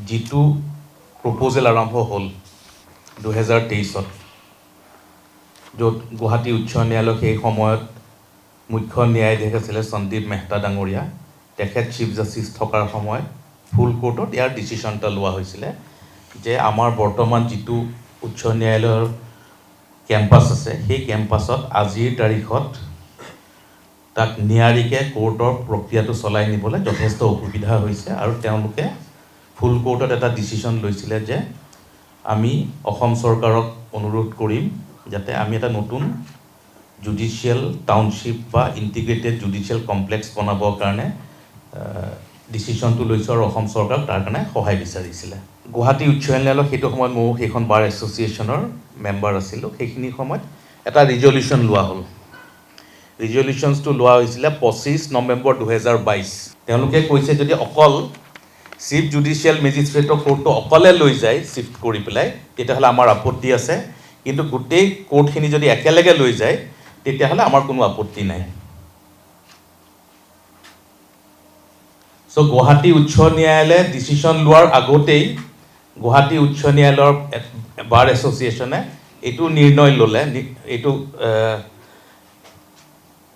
যিটো প্ৰপ'জেল আৰম্ভ হ'ল 2023-ত, য'ত গুৱাহাটী উচ্চ ন্যায়ালয় সেই সময়ত মুখ্য ন্যায়াধীশ আছিলে সন্দীপ মেহতা ডাঙৰীয়া, তেখেত চিফ জাষ্টিচ থকাৰ সময়ত ফুল কোৰ্টত ইয়াৰ ডিচিশ্যন এটা লোৱা হৈছিলে যে আমাৰ বৰ্তমান যিটো উচ্চ ন্যায়ালয়ৰ কেম্পাছ আছে, সেই কেম্পাছত আজিৰ তাৰিখত তাক নিয়াৰিকৈ কোৰ্টৰ প্ৰক্ৰিয়াটো চলাই নিবলৈ যথেষ্ট অসুবিধা হৈছে আৰু তেওঁলোকে ফুল কোৰ্টত এটা ডিচিশ্যন লৈছিলে যে আমি অসম চৰকাৰক অনুৰোধ কৰিম যাতে আমি এটা নতুন জুডিচিয়েল টাউনশ্বিপ বা ইণ্টিগ্ৰেটেড জুডিচিয়েল কমপ্লেক্স বনাবৰ কাৰণে ডিচিশ্যনটো লৈছোঁ আৰু অসম চৰকাৰক তাৰ কাৰণে সহায় বিচাৰিছিলে। গুৱাহাটী উচ্চ ন্যায়ালয় সেইটো সময়ত ময়ো সেইখন বাৰ এছ'চিয়েশ্যনৰ মেম্বাৰ আছিলোঁ। সেইখিনি সময়ত এটা ৰিজলিউশ্যন লোৱা হ'ল। ৰিজলিউশ্যনছটো লোৱা হৈছিলে 25 নৱেম্বৰ 2022। তেওঁলোকে কৈছে যদি অকল চিফ জুডিচিয়েল মেজিষ্ট্ৰেটৰ কোৰ্টটো অকলে লৈ যায় চিফ্ট কৰি পেলাই, তেতিয়াহ'লে আমাৰ আপত্তি আছে, কিন্তু গোটেই কোৰ্টখিনি যদি একেলগে লৈ যায় তেতিয়াহ'লে আমাৰ কোনো আপত্তি নাই। চ' গুৱাহাটী উচ্চ ন্যায়ালয়ে ডিচিশ্যন লোৱাৰ আগতেই গুৱাহাটী উচ্চ ন্যায়ালয়ৰ বাৰ এছ'চিয়েশ্যনে এইটো নিৰ্ণয় ল'লে, এইটো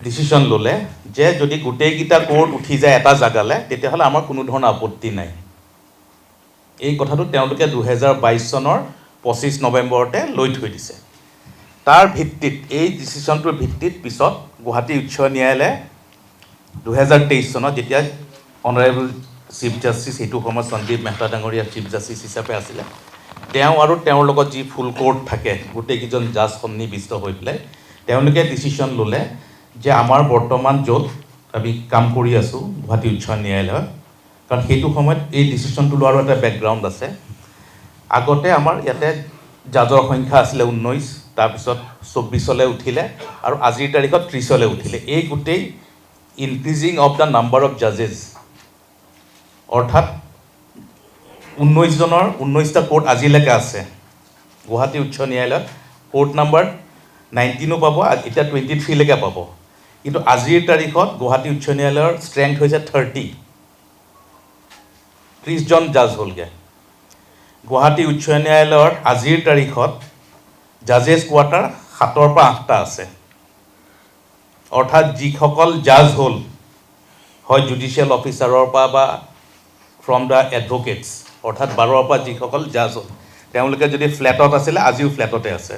ডিচিশ্যন ল'লে যে যদি গোটেইকেইটা কোৰ্ট উঠি যায় এটা জেগালৈ তেতিয়াহ'লে আমাৰ কোনো ধৰণৰ আপত্তি নাই। এই কথাটো তেওঁলোকে 2022 চনৰ 25 নৱেম্বৰতে লৈ থৈ দিছে। তাৰ ভিত্তিত, এই ডিচিশ্যনটোৰ ভিত্তিত পিছত গুৱাহাটী উচ্চ ন্যায়ালয়ে 2023 চনত যেতিয়া অনাৰেবল চিফ জাষ্টিচ সেইটো সময়ত সন্দীপ মেহতা ডাঙৰীয়া চিফ জাষ্টিচ হিচাপে আছিলে, তেওঁ আৰু তেওঁৰ লগত যি ফুল কোৰ্ট থাকে গোটেইকেইজন জাজ সন্নিৱিষ্ট হৈ পেলাই তেওঁলোকে ডিচিশ্যন ল'লে যে আমাৰ বৰ্তমান য'ত আমি কাম কৰি আছোঁ গুৱাহাটী উচ্চ ন্যায়ালয়ত, কাৰণ সেইটো সময়ত এই ডিচিশ্যনটো লোৱাৰো এটা বেকগ্ৰাউণ্ড আছে। আগতে আমাৰ ইয়াতে জাজৰ সংখ্যা আছিলে 19, তাৰপিছত 24লৈ উঠিলে আৰু আজিৰ তাৰিখত 30লৈ উঠিলে। এই গোটেই increasing of the number of জাজেছ, অৰ্থাৎ 19টা কোৰ্ট আজিলৈকে আছে গুৱাহাটী উচ্চ ন্যায়ালয়ত। কোৰ্ট নাম্বাৰ 19ও পাব, এতিয়া 23লৈকে পাব, কিন্তু আজিৰ তাৰিখত গুৱাহাটী উচ্চ ন্যায়ালয়ৰ ষ্ট্ৰেংথ হৈছে 30জন জাজ হ'লগৈ। গুৱাহাটী উচ্চ ন্যায়ালয়ৰ আজিৰ তাৰিখত জাজেছ কোৱাৰ্টাৰ 7ৰ পৰা 8টা আছে, অৰ্থাৎ যিসকল জাজ হ'ল হয় জুডিচিয়েল অফিচাৰৰ পৰা বা ফ্ৰম দ্য এডভকেটছ, অৰ্থাৎ 12ৰ পৰা যিসকল জাজ হ'ল তেওঁলোকে যদি ফ্লেটত আছিলে আজিও ফ্লেটতে আছে।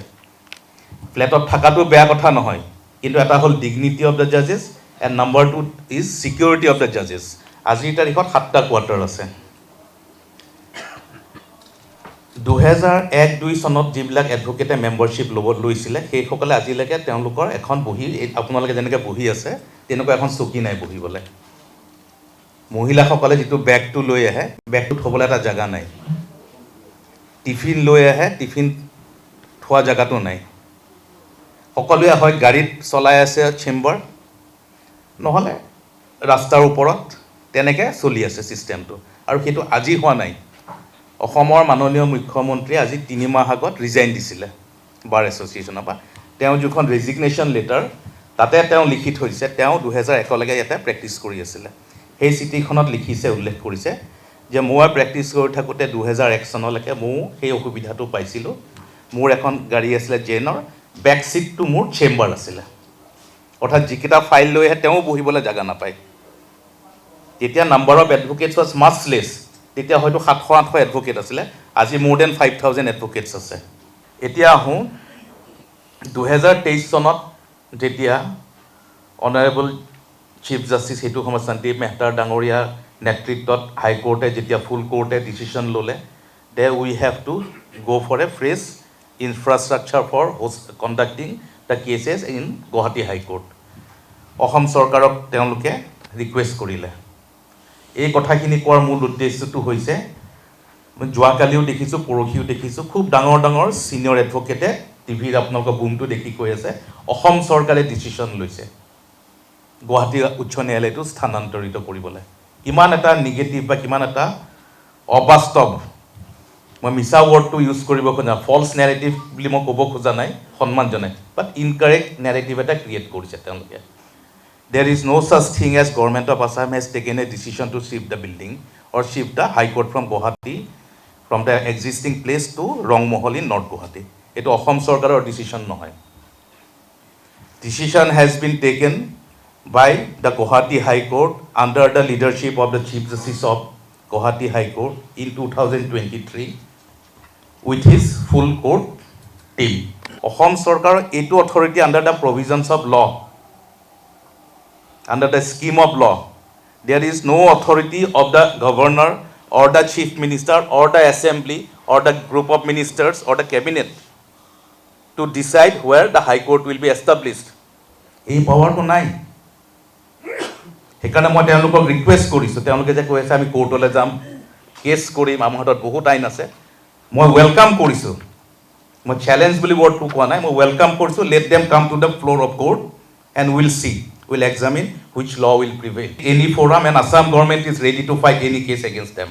ফ্লেটত থকাটো বেয়া কথা নহয়, কিন্তু এটা হ'ল ডিগনিটি অফ দ্য জাজেছ and number 2 is security of the জাজেছ। আজিৰ তাৰিখত 7টা কোৱাৰ্টাৰ আছে। 2001-2 চনত যিবিলাক এডভকেটে মেম্বাৰশ্বিপ লৈছিলে সেইসকলে আজিলৈকে তেওঁলোকৰ এখন বহি, আপোনালোকে যেনেকৈ বহি আছে তেনেকুৱা এখন চকী নাই বহিবলৈ। মহিলাসকলে যিটো বেগটো লৈ আহে, বেগটো থ'বলৈ এটা জেগা নাই। টিফিন লৈ আহে, টিফিন থোৱা জেগাটো নাই। সকলোৱে হয় গাড়ীত চলাই আছে চেম্বাৰ, নহ'লে ৰাস্তাৰ ওপৰত, তেনেকৈ চলি আছে ছিষ্টেমটো। আৰু সেইটো আজি হোৱা নাই। অসমৰ মাননীয় মুখ্যমন্ত্ৰীয়ে আজি 3 মাহ আগত ৰিজাইন দিছিলে বাৰ এছ'চিয়েশ্যনৰ পৰা। তেওঁ যিখন ৰেজিগনেশ্যন লেটাৰ তাতে তেওঁ লিখি থৈছে তেওঁ 2001লৈকে ইয়াতে প্ৰেক্টিছ কৰি আছিলে। সেই চিঠিখনত লিখিছে, উল্লেখ কৰিছে যে মই প্ৰেক্টিছ কৰি থাকোঁতে 2001 চনলৈকে ময়ো সেই অসুবিধাটো পাইছিলোঁ। মোৰ এখন গাড়ী আছিলে জেনৰ, বেক ছিটটো মোৰ চেম্বাৰ আছিলে, অৰ্থাৎ যিকেইটা ফাইল লৈ আহে তেওঁ বহিবলৈ জেগা নাপায়। তেতিয়া number of advocates was much less, তেতিয়া হয়তো 700-800 এডভকেট আছিলে, আজি মোৰ দেন 5000 এডভকেটছ আছে। এতিয়া আহোঁ 2023 চনত যেতিয়া অনাৰেবল চিফ জাষ্টিচ সেইটো সময়ত সন্দীপ মেহতাৰ ডাঙৰীয়া নেতৃত্বত হাইকোৰ্টে যেতিয়া ফুল কোৰ্টে ডিচিশ্যন ল'লে they we have to go' for a fresh infrastructure for conducting the cases in Guwahati high court. Assam চৰকাৰক তেওঁলোকে ৰিকুৱেষ্ট কৰিলে। এই কথাখিনি কোৱাৰ মূল উদ্দেশ্যটো হৈছে, মই যোৱাকালিও দেখিছোঁ, পৰহিও দেখিছোঁ, খুব ডাঙৰ ডাঙৰ ছিনিয়ৰ এডভকেটে টিভিৰ আপোনালোকৰ বুমটো দেখি কৈ আছে অসম চৰকাৰে ডিচিশ্যন লৈছে গুৱাহাটী উচ্চ ন্যায়ালয়টো স্থানান্তৰিত কৰিবলৈ। কিমান এটা নিগেটিভ বা কিমান এটা অবাস্তৱ, মই মিছা ৱৰ্ডটো ইউজ কৰিব খোজা, ফল্ছ নেৰেটিভ বুলি মই ক'ব খোজা নাই, সন্মান জনাই, বাট ইনকাৰেক্ট নেৰেটিভ এটা ক্ৰিয়েট কৰিছে তেওঁলোকে। There is no such thing as Government of Assam has taken a decision to shift the building or shift the High Court from Guwahati from the existing place to Rongmohol in North Guwahati. It is Assam Sarkarar decision নহয়. Decision has been taken by the Guwahati High Court under the leadership of the Chief Justice of Guwahati High Court in 2023 with his full court team. Assam Sarkar etu authority under the provisions of law, under the scheme of law. There is no authority of the governor or the chief minister or the assembly or the group of ministers or the cabinet to decide where the high court will be established. এই পাৱাৰটো নাই। সেইকাৰণে মই তেওঁলোকক request কৰিছোঁ, তেওঁলোকে যে কৈ আছে আমি কোৰ্টলৈ যাম, কেছ কৰিম, আমাৰ হাতত বহুত আইন আছে। মই ৱেলকাম কৰিছোঁ, মই চেলেঞ্জ বুলি ৱৰ্ডটো কোৱা নাই, মই ৱেলকাম কৰিছোঁ। Let them come to the floor of court and will C, will examine which law will prevail. Any forum and Assam government is ready to fight any case against them.